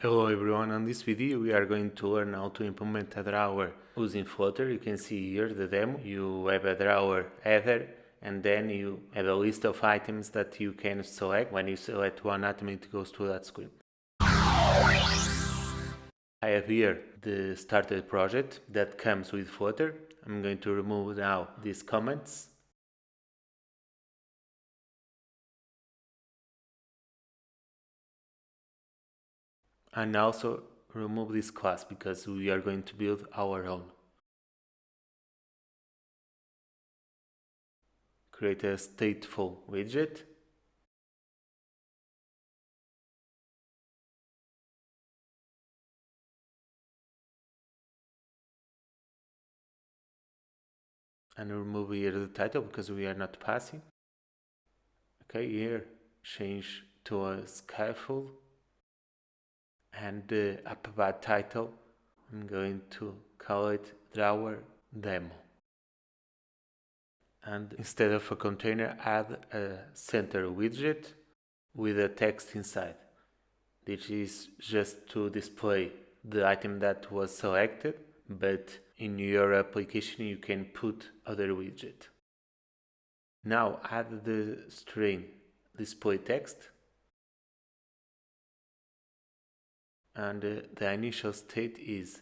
Hello everyone, on this video we are going to learn how to implement a drawer using Flutter. You can see here the demo. You have a drawer header and then you have a list of items that you can select. When you select one item it goes to that screen. I have here the started project that comes with Flutter. I'm going to remove now these comments. And also remove this class because we are going to build our own. Create a stateful widget. And remove here the title because we are not passing. Okay, here change to a scaffold and up that title I'm going to call it drawer demo, and instead of a container add a center widget with a text inside. This is just to display the item that was selected, but in your application you can put other widget. Now add the string display text, and the initial state is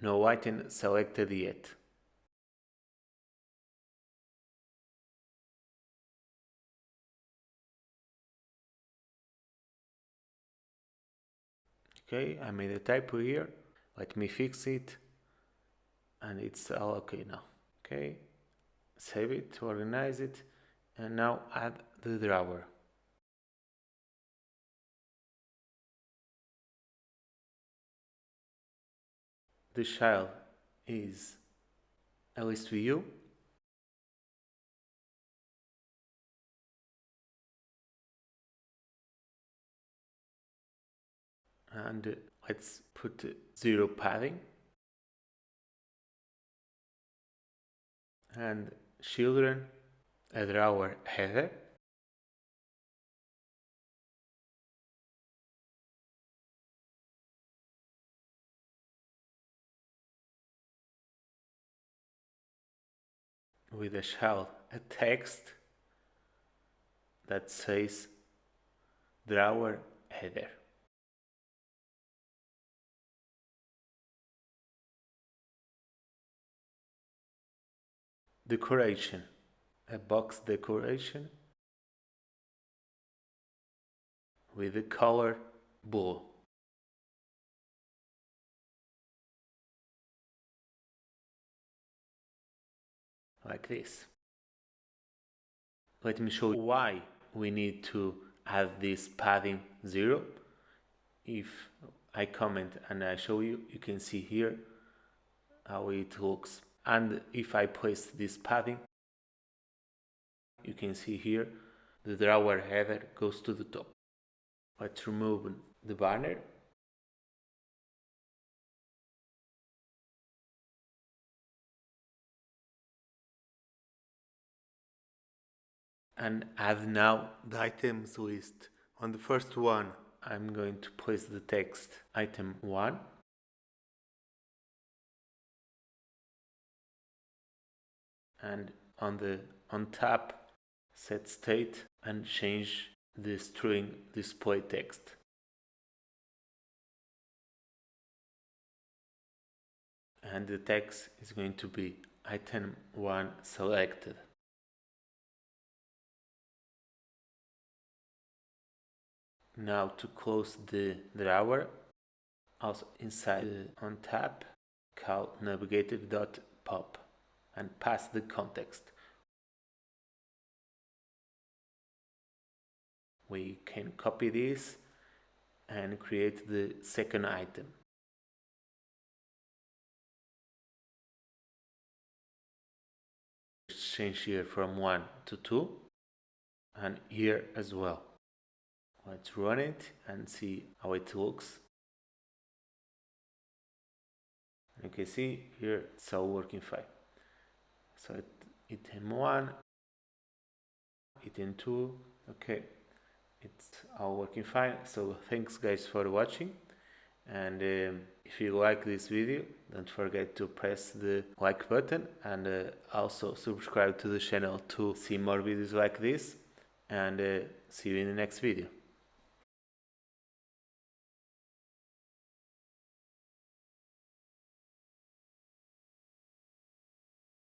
no item selected yet. Okay, I made a typo here. Let me fix it, and it's all okay now. Okay, save it, organize it, and now add the drawer. The child is a list view. And let's put 0 padding. And children, a drawer header. With a child, a text that says drawer header. Decoration, a box decoration with the color blue. Like this. Let me show you why we need to add this padding 0. If I comment and I show you, you can see here how it looks. And if I place this padding, you can see here the drawer header goes to the top. Let's remove the banner. And add now the items list. On the first one, I'm going to place the text item 1. And on top, set state and change the string display text. And the text is going to be item 1 selected. Now to close the drawer, also inside on tab, call navigator.pop and pass the context. We can copy this and create the second item. Change here from 1 to 2 and here as well. Let's run it and see how it looks. You can see here it's all working fine. So item 1, item 2, okay, it's all working fine. So thanks guys for watching. And if you like this video, don't forget to press the like button, and also subscribe to the channel to see more videos like this, and see you in the next video.